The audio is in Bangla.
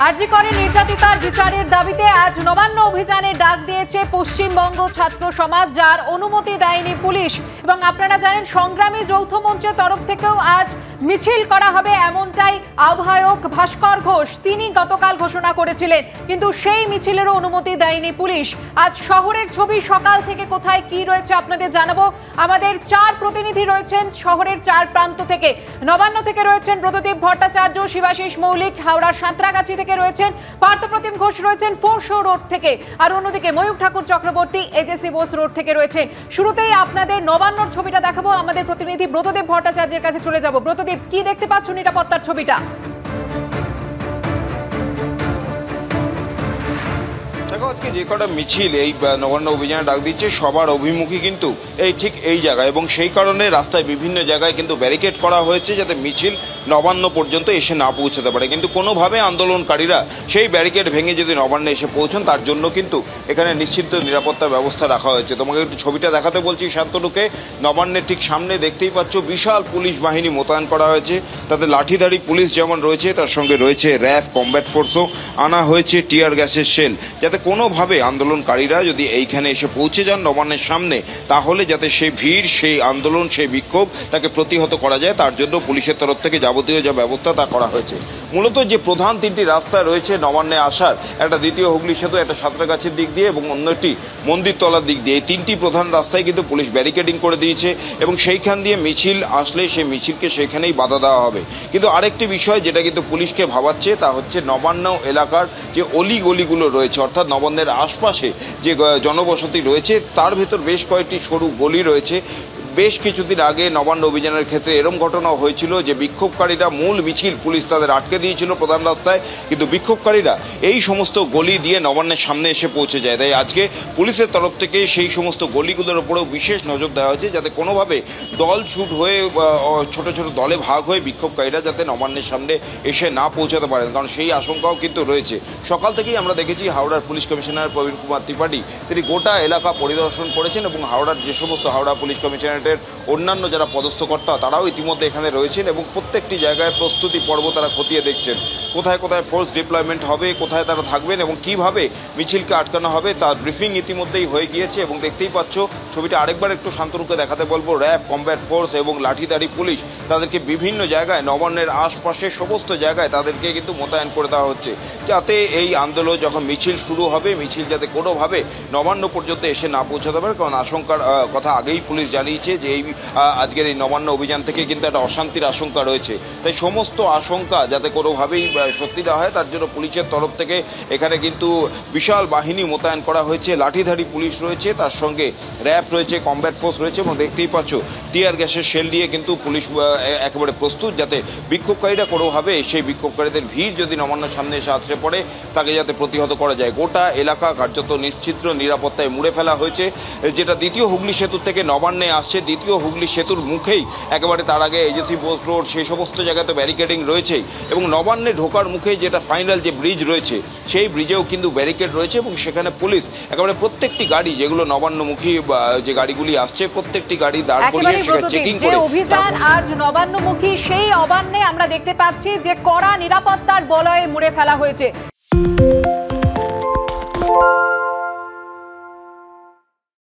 আরজি করে নির্যাতিতার বিচারের দাবিতে আজ নবান্ন অভিযানে ডাক দিয়েছে পশ্চিমবঙ্গ ছাত্র সমাজ, যার অনুমতি দেয়নি পুলিশ। এবং আপনারা জানেন সংগ্রামী যৌথ মঞ্চের তরফ থেকেও আজ মিছিল করা হবে, এমনটাই আহ্বায়ক ভাস্কর ঘোষ তিনি গতকাল ঘোষণা করেছিলেন, কিন্তু সেই মিছিলেরও অনুমতি দেয়নি পুলিশ। আজ শহরের ছবি সকাল থেকে কোথায় কি রয়েছে আপনাদের জানাবো। আমাদের চার প্রতিনিধি রয়েছেন শহরের চার প্রান্ত থেকে। নবান্ন থেকে রয়েছেন ব্রতদীপ ভট্টাচার্য, শিবাশিস মৌলিক, হাওড়ার সাঁতরাগাছি থেকে রয়েছেন পার্থপ্রতিম ঘোষ, রয়েছেন ফোরশো রোড থেকে, আর অন্যদিকে ময়ূখ ঠাকুর চক্রবর্তী এজেসি বোস রোড থেকে রয়েছেন। শুরুতেই আপনাদের নবান্নর ছবিটা দেখাবো, আমাদের প্রতিনিধি ব্রতদীপ ভট্টাচার্যের কাছে চলে যাব। ব্রতদীপ, কি দেখতে পাচ্ছ নিরাপত্তার ছবিটা? আজকে যে কটা মিছিল এই নবান্ন অভিযানে ডাক দিচ্ছে সবার অভিমুখী কিন্তু এই ঠিক এই জায়গায়, এবং সেই কারণে রাস্তায় বিভিন্ন জায়গায় কিন্তু ব্যারিকেড করা হয়েছে যাতে মিছিল নবান্ন পর্যন্ত এসে না পৌঁছাতে পারে। কিন্তু কোনোভাবে আন্দোলনকারীরা সেই ব্যারিকেড ভেঙে যদি নবান্নে এসে পৌঁছন তার জন্য কিন্তু এখানে নিশ্চিত নিরাপত্তা ব্যবস্থা রাখা হয়েছে। তোমাকে একটু ছবিটা দেখাতে বলছি শান্তনুকে। নবান্নের ঠিক সামনে দেখতেই পাচ্ছ বিশাল পুলিশ বাহিনী মোতায়েন করা হয়েছে, তাতে লাঠিধারী পুলিশ যেমন রয়েছে তার সঙ্গে রয়েছে র্যাফ, কমব্যাট ফোর্সও আনা হয়েছে, টিয়ার গ্যাসের শেল, যাতে কোনোভাবে আন্দোলনকারীরা যদি এইখানে এসে পৌঁছে যান নবান্নের সামনে তাহলে যাতে সেই ভিড়, সেই আন্দোলন, সেই বিক্ষোভ তাকে প্রতিহত করা যায়, তার জন্য পুলিশের তরফ থেকে যাবতীয় যা ব্যবস্থা তা করা হয়েছে। মূলত যে প্রধান তিনটি রাস্তা রয়েছে নবান্নে আসার, একটা দ্বিতীয় হুগলি সেতু, একটা সাঁতরাগাছির দিক দিয়ে এবং অন্যটি মন্দিরতলার দিক দিয়ে, এই তিনটি প্রধান রাস্তায় কিন্তু পুলিশ ব্যারিকেডিং করে দিয়েছে এবং সেইখান দিয়ে মিছিল আসলে সেই মিছিলকে সেখানেই বাধা দেওয়া হবে। কিন্তু আরেকটি বিষয় যেটা কিন্তু পুলিশকে ভাবাচ্ছে তা হচ্ছে নবান্ন এলাকার যে অলি গলিগুলো রয়েছে, অর্থাৎ নবান্নের আশপাশে যে জনবসতি রয়েছে তার ভেতর বেশ কয়েকটি সরু গলি রয়েছে। বেশ কিছুদিন আগে নবান্ন অভিযানের ক্ষেত্রে এরম ঘটনা হয়েছিল যে বিক্ষোভকারীরা মূল মিছিল পুলিশ তাদের আটকে দিয়েছিল প্রধান রাস্তায়, কিন্তু বিক্ষোভকারীরা এই সমস্ত গলি দিয়ে নবান্নের সামনে এসে পৌঁছে যায়। তাই আজকে পুলিশের তরফ থেকে সেই সমস্ত গলিগুলোর উপরেও বিশেষ নজর দেওয়া হয়েছে যাতে কোনোভাবে দল ছুট হয়ে ছোট ছোট দলে ভাগ হয়ে বিক্ষোভকারীরা যাতে নবান্নের সামনে এসে না পৌঁছাতে পারেন, কারণ সেই আশঙ্কাও কিন্তু রয়েছে। সকাল থেকেই আমরা দেখেছি হাওড়ার পুলিশ কমিশনার প্রবীণ কুমার ত্রিপাঠী তিনি গোটা এলাকা পরিদর্শন করেছেন এবং হাওড়ার যে সমস্ত হাওড়া পুলিশ কমিশনারের অন্যান্য যারা পদস্থ কর্তা তারাও ইতিমধ্যে এখানে রয়েছেন এবং প্রত্যেকটি জায়গায় প্রস্তুতি পর্ব তারা খতিয়ে দেখছেন, কোথায় কোথায় ফোর্স ডিপ্লয়মেন্ট হবে, কোথায় তারা থাকবেন এবং কিভাবে মিছিলকে আটকানো হবে তার ব্রিফিং ইতিমধ্যেই হয়ে গিয়েছে। এবং দেখতেই পাচ্ছ ছবিটা আরেকবার একটু শান্তনুকে দেখাতে বলবো, র্যাব, কমব্যাট ফোর্স এবং লাঠিধারী পুলিশ তাদেরকে বিভিন্ন জায়গায় নবান্নের আশপাশে সমস্ত জায়গায় তাদেরকে কিন্তু মোতায়েন করে দেওয়া হচ্ছে যাতে এই আন্দোলন যখন মিছিল শুরু হবে মিছিল যাতে কোনোভাবে নবান্ন পর্যন্ত এসে না পৌঁছাতে পারে, কারণ আশঙ্কার কথা আগেই পুলিশ জানিয়েছে যে এই আজকের এই নবান্ন অভিযান থেকে কিন্তু একটা অশান্তির আশঙ্কা রয়েছে। তাই সমস্ত আশঙ্কা যাতে কোনোভাবেই সত্যি না হয় তার জন্য পুলিশের তরফ থেকে এখানে কিন্তু বিশাল বাহিনী মোতায়েন করা হয়েছে, লাঠিধারী পুলিশ রয়েছে, তার সঙ্গে র্যাব রয়েছে, কমব্যাট ফোর্স রয়েছে এবং দেখতেই পাচ্ছ টিয়ার গ্যাসের শেল দিয়ে কিন্তু পুলিশ একেবারে প্রস্তুত যাতে বিক্ষোভকারীরা কোনোভাবে সেই বিক্ষোভকারীদের ভিড় যদি নবান্নের সামনে এসে আছড়ে পড়ে তাকে যাতে প্রতিহত করা যায়। গোটা এলাকা কার্যত নিশ্চিদ্র নিরাপত্তায় মুড়ে ফেলা হয়েছে। যেটা দ্বিতীয় হুগলি সেতু থেকে নবান্নে আসছে, দ্বিতীয় হুগলি সেতুর মুখেই একেবারে তার আগে এজেসি বোস রোড সেই সমস্ত জায়গাতে ব্যারিকেডিং রয়েছেই এবং নবান্নে ঢোকার মুখে যেটা ফাইনাল যে ব্রিজ রয়েছে সেই ব্রিজেও কিন্তু ব্যারিকেড রয়েছে এবং সেখানে পুলিশ একেবারে প্রত্যেকটি গাড়ি যেগুলো নবান্নমুখী যে গাড়িগুলি আসছে প্রত্যেকটি গাড়ি দাঁড় করিয়ে সেটা চেকিং করে অভিযান আজ নবান্নমুখী সেই অবান্নে আমরা দেখতে পাচ্ছি যে কড়া নিরাপত্তার বলয়ে মুড়ে ফেলা হয়েছে।